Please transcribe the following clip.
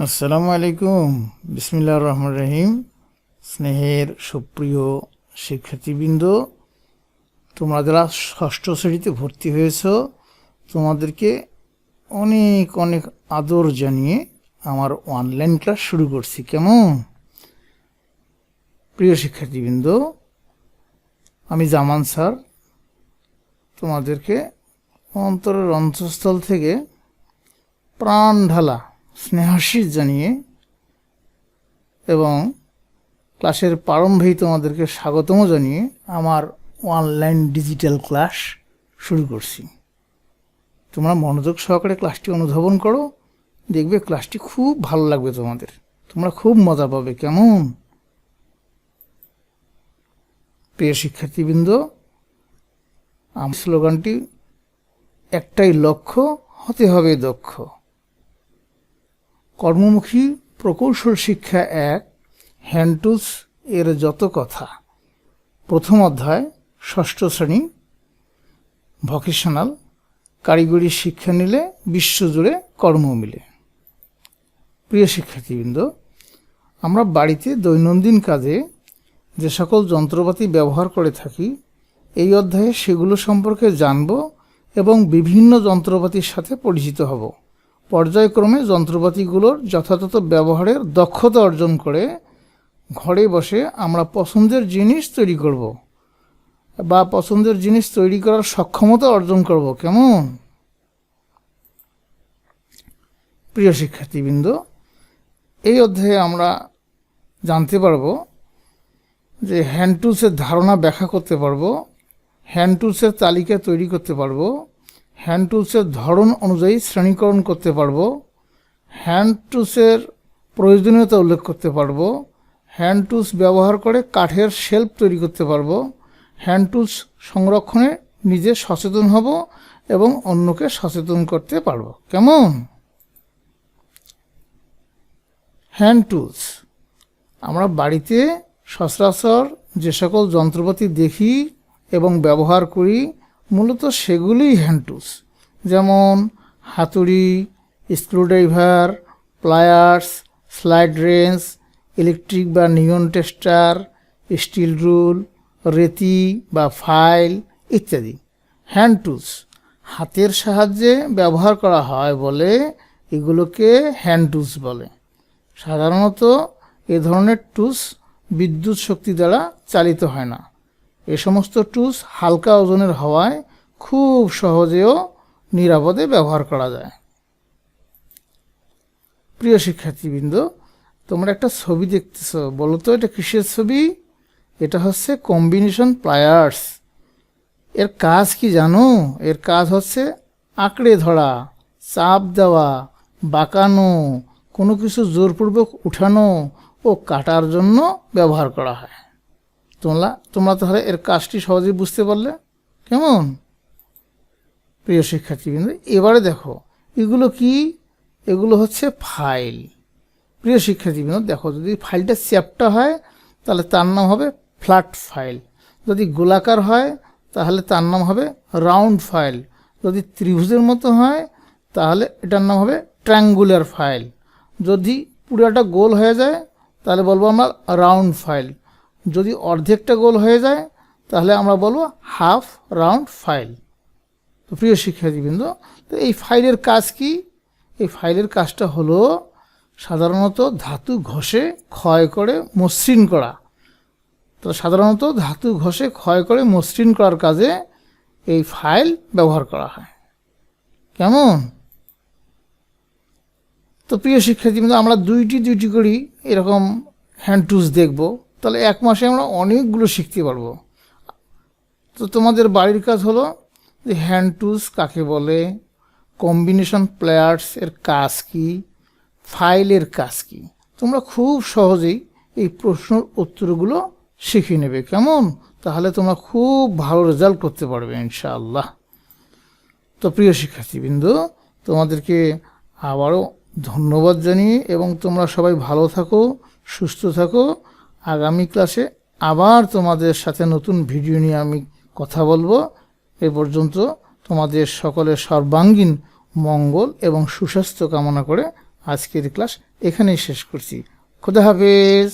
আসসালামু আলাইকুম। বিসমিল্লাহির রহমানির রহিম। স্নেহের সুপ্রিয় শিক্ষার্থীবৃন্দ, তোমরা যারা ষষ্ঠ শ্রেণীতে ভর্তি হয়েছ, তোমাদেরকে অনেক অনেক আদর জানিয়ে আমার অনলাইন ক্লাস শুরু করছি। কেমন? প্রিয় শিক্ষার্থীবৃন্দ, আমি জামান স্যার তোমাদেরকে অন্তরের অন্তঃস্থল থেকে প্রাণ ঢালা স্নেহাশীষ জানিয়ে এবং ক্লাসের প্রারম্ভেই তোমাদেরকে স্বাগতম জানিয়ে আমার অনলাইন ডিজিটাল ক্লাস শুরু করছি। তোমরা মনোযোগ সহকারে ক্লাসটি অনুধাবন করো, দেখবে ক্লাসটি খুব ভালো লাগবে তোমাদের, তোমরা খুব মজা পাবে। কেমন? প্রিয় শিক্ষার্থীবৃন্দ, আমার স্লোগানটি একটাই, লক্ষ্য হতে হবে দক্ষ। কর্মমুখী প্রকৌশল শিক্ষা 1, হ্যান্ড টুলস এর যত কথা। প্রথম অধ্যায়, ষষ্ঠ শ্রেণী, ভোকেশনাল, কারিগরি শিক্ষা নিলে বিশ্বজুড়ে কর্ম মিলে। প্রিয় শিক্ষার্থীবৃন্দ, আমরা বাড়িতে দৈনন্দিন কাজে যে সকল যন্ত্রপাতি ব্যবহার করে থাকি, এই অধ্যায়ে সেগুলো সম্পর্কে জানব এবং বিভিন্ন যন্ত্রপাতির সাথে পরিচিত হব। পর্যায়ক্রমে যন্ত্রপাতিগুলোর যথাযথ ব্যবহারের দক্ষতা অর্জন করে ঘরে বসে আমরা পছন্দের জিনিস তৈরি করব বা পছন্দের জিনিস তৈরি করার সক্ষমতা অর্জন করব। কেমন? প্রিয় শিক্ষার্থীবৃন্দ, এই অধ্যায়ে আমরা জানতে পারব যে হ্যান্ড টুলসের ধারণা ব্যাখ্যা করতে পারব, হ্যান্ড টুলসের তালিকা তৈরি করতে পারব, হ্যান্ড টুলসের ধরন অনুযায়ী শ্রেণীকরণ করতে পারব, হ্যান্ড টুলসের প্রয়োজনীয়তা উল্লেখ করতে পারব, হ্যান্ড টুলস ব্যবহার করে কাঠের শেলফ তৈরি করতে পারব, হ্যান্ড টুলস সংরক্ষণে নিজে সচেতন হব এবং অন্যকে সচেতন করতে পারব। কেমন? হ্যান্ড টুলস, আমরা বাড়িতে সচরাচর যে সকল যন্ত্রপাতি দেখি এবং ব্যবহার করি, মূলত সেগুলিই হ্যান্ড টুলস। যেমন হাতুড়ি, screwdriver, pliers, slide wrench, electric বা নিয়ন টেস্টার, স্টিল রুল, রেতি বা ফাইল ইত্যাদি। হ্যান্ড টুলস হাতের সাহায্যে ব্যবহার করা হয় বলে এগুলোকে হ্যান্ড টুলস বলে। সাধারণত এ ধরনের টুলস বিদ্যুৎ শক্তি দ্বারা চালিত হয় না। এ সমস্ত টুলস হালকা ওজনের হওয়ায় খুব সহজেও নিরাপদে ব্যবহার করা যায়। প্রিয় শিক্ষার্থীবৃন্দ, তোমরা একটা ছবি দেখতেছ, বলো তো এটা কিসের ছবি? এটা হচ্ছে কম্বিনেশন প্লায়ার্স। এর কাজ কি জানো? এর কাজ হচ্ছে আঁকড়ে ধরা, চাপ দেওয়া, বাঁকানো, কোনো কিছু জোরপূর্বক উঠানো ও কাটার জন্য ব্যবহার করা হয়। তোমরা তাহলে এর কাজটি সহজেই বুঝতে পারলে। কেমন? প্রিয় শিক্ষার্থীবৃন্দ, এবারে দেখো এগুলো কি? এগুলো হচ্ছে ফাইল। প্রিয় শিক্ষার্থীবৃন্দ, দেখো যদি ফাইলটা চ্যাপ্টা হয় তাহলে তার নাম হবে ফ্ল্যাট ফাইল, যদি গোলাকার হয় তাহলে তার নাম হবে রাউন্ড ফাইল, যদি ত্রিভুজের মতো হয় তাহলে এটার নাম হবে ট্রায়াঙ্গুলার ফাইল, যদি পুরোটা গোল হয়ে যায় তাহলে বলবো আমরা রাউন্ড ফাইল, যদি অর্ধেকটা গোল হয়ে যায় তাহলে আমরা বলবো হাফ রাউন্ড ফাইল। তো প্রিয় শিক্ষার্থীবৃন্দ, তো এই ফাইলের কাজ কি? এই ফাইলের কাজটা হলো সাধারণত ধাতু ঘষে ক্ষয় করে মসৃণ করা। তো সাধারণত ধাতু ঘষে ক্ষয় করে মসৃণ করার কাজে এই ফাইল ব্যবহার করা হয়। কেমন? তো প্রিয় শিক্ষার্থীবৃন্দ, আমরা দুইটি করি এরকম হ্যান্ড টুলস দেখব, তাহলে এক মাসে আমরা অনেকগুলো শিখতে পারবো। তো তোমাদের বাড়ির কাজ হলো যে হ্যান্ড টুলস কাকে বলে, কম্বিনেশন প্লেয়ার্স এর কাজ কি, ফাইলের কাজ কি, তোমরা খুব সহজেই এই প্রশ্নের উত্তরগুলো শিখে নেবে। কেমন? তাহলে তোমরা খুব ভালো রেজাল্ট করতে পারবে ইনশাআল্লাহ। তো প্রিয় শিক্ষার্থীবৃন্দ, তোমাদেরকে আবারও ধন্যবাদ জানিয়ে এবং তোমরা সবাই ভালো থাকো, সুস্থ থাকো। আগামী ক্লাসে আবার তোমাদের সাথে নতুন ভিডিও নিয়ে আমি কথা বলবো। এ পর্যন্ত তোমাদের সকলের সর্বাঙ্গীন মঙ্গল এবং সুস্বাস্থ্য কামনা করে আজকের ক্লাস এখানেই শেষ করছি। খুদা হাফেজ।